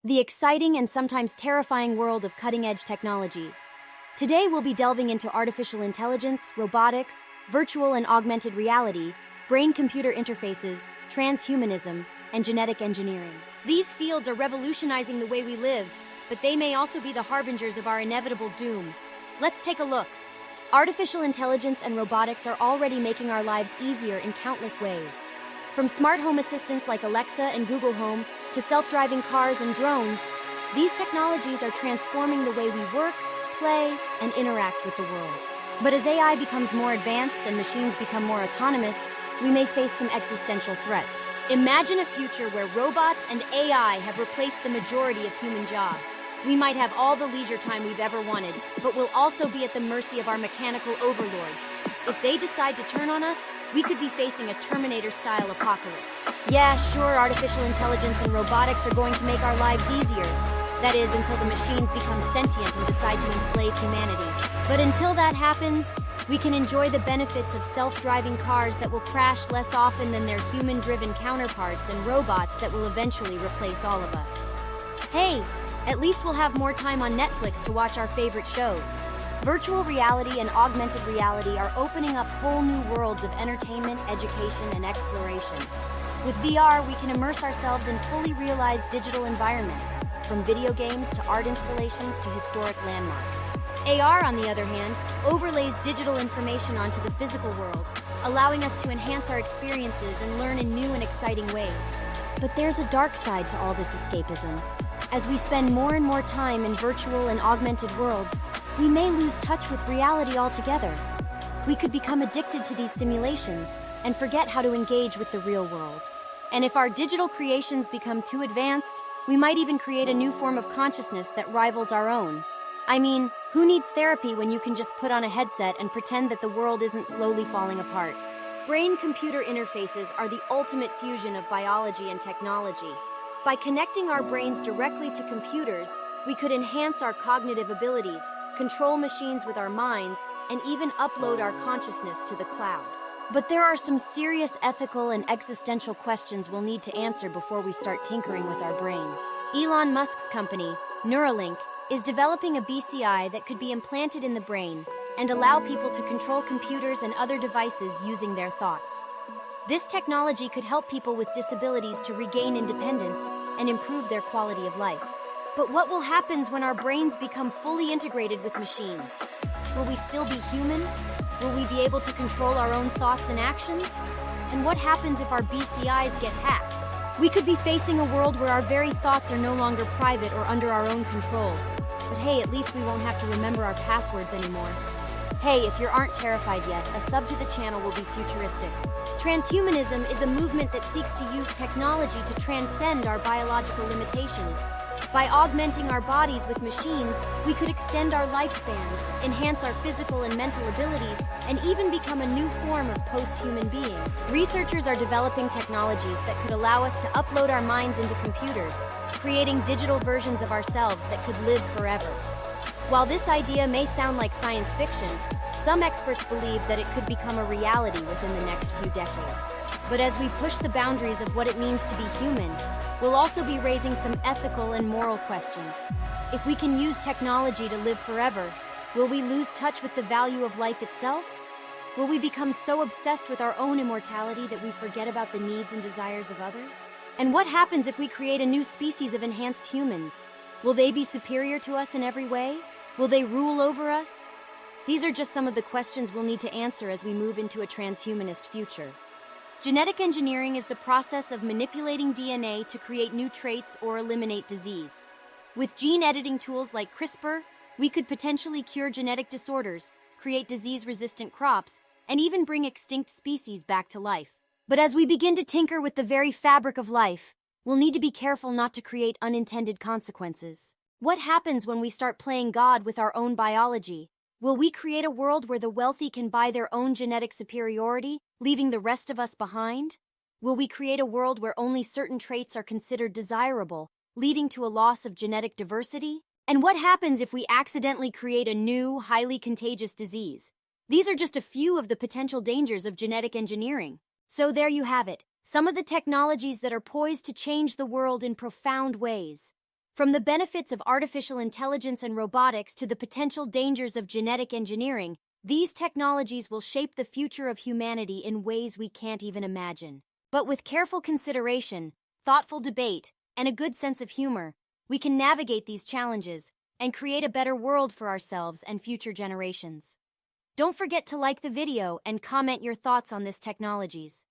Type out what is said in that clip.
the exciting and sometimes terrifying world of cutting-edge technologies. Today we'll be delving into artificial intelligence, robotics, virtual and augmented reality, brain-computer interfaces, transhumanism, and genetic engineering. These fields are revolutionizing the way we live, but they may also be the harbingers of our inevitable doom. Let's take a look. Artificial intelligence and robotics are already making our lives easier in countless ways. From smart home assistants like Alexa and Google Home to self-driving cars and drones, these technologies are transforming the way we work, play, and interact with the world. But as AI becomes more advanced and machines become more autonomous, we may face some existential threats. Imagine a future where robots and AI have replaced the majority of human jobs. We might have all the leisure time we've ever wanted, but we'll also be at the mercy of our mechanical overlords. If they decide to turn on us, we could be facing a Terminator-style apocalypse. Yeah, sure, artificial intelligence and robotics are going to make our lives easier. That is, until the machines become sentient and decide to enslave humanity. But until that happens, we can enjoy the benefits of self-driving cars that will crash less often than their human-driven counterparts and robots that will eventually replace all of us. Hey, at least we'll have more time on Netflix to watch our favorite shows. Virtual reality and augmented reality are opening up whole new worlds of entertainment, education, and exploration. With VR, we can immerse ourselves in fully realized digital environments, from video games to art installations to historic landmarks. AR, on the other hand, overlays digital information onto the physical world, allowing us to enhance our experiences and learn in new and exciting ways. But there's a dark side to all this escapism. As we spend more and more time in virtual and augmented worlds, we may lose touch with reality altogether. We could become addicted to these simulations and forget how to engage with the real world. And if our digital creations become too advanced, we might even create a new form of consciousness that rivals our own. I mean, who needs therapy when you can just put on a headset and pretend that the world isn't slowly falling apart? Brain-computer interfaces are the ultimate fusion of biology and technology. By connecting our brains directly to computers, we could enhance our cognitive abilities, control machines with our minds, and even upload our consciousness to the cloud. But there are some serious ethical and existential questions we'll need to answer before we start tinkering with our brains. Elon Musk's company, Neuralink, is developing a BCI that could be implanted in the brain and allow people to control computers and other devices using their thoughts. This technology could help people with disabilities to regain independence and improve their quality of life. But what will happen when our brains become fully integrated with machines? Will we still be human? Will we be able to control our own thoughts and actions? And what happens if our BCIs get hacked? We could be facing a world where our very thoughts are no longer private or under our own control. But hey, at least we won't have to remember our passwords anymore. Hey, if you aren't terrified yet, a sub to the channel will be futuristic. Transhumanism is a movement that seeks to use technology to transcend our biological limitations. By augmenting our bodies with machines, we could extend our lifespans, enhance our physical and mental abilities, and even become a new form of post-human being. Researchers are developing technologies that could allow us to upload our minds into computers, creating digital versions of ourselves that could live forever. While this idea may sound like science fiction, some experts believe that it could become a reality within the next few decades. But as we push the boundaries of what it means to be human, we'll also be raising some ethical and moral questions. If we can use technology to live forever, will we lose touch with the value of life itself? Will we become so obsessed with our own immortality that we forget about the needs and desires of others? And what happens if we create a new species of enhanced humans? Will they be superior to us in every way? Will they rule over us? These are just some of the questions we'll need to answer as we move into a transhumanist future. Genetic engineering is the process of manipulating DNA to create new traits or eliminate disease. With gene editing tools like CRISPR, we could potentially cure genetic disorders, create disease-resistant crops, and even bring extinct species back to life. But as we begin to tinker with the very fabric of life, we'll need to be careful not to create unintended consequences. What happens when we start playing God with our own biology? Will we create a world where the wealthy can buy their own genetic superiority, leaving the rest of us behind? Will we create a world where only certain traits are considered desirable, leading to a loss of genetic diversity? And what happens if we accidentally create a new, highly contagious disease? These are just a few of the potential dangers of genetic engineering. So there you have it, some of the technologies that are poised to change the world in profound ways. From the benefits of artificial intelligence and robotics to the potential dangers of genetic engineering, these technologies will shape the future of humanity in ways we can't even imagine. But with careful consideration, thoughtful debate, and a good sense of humor, we can navigate these challenges and create a better world for ourselves and future generations. Don't forget to like the video and comment your thoughts on these technologies.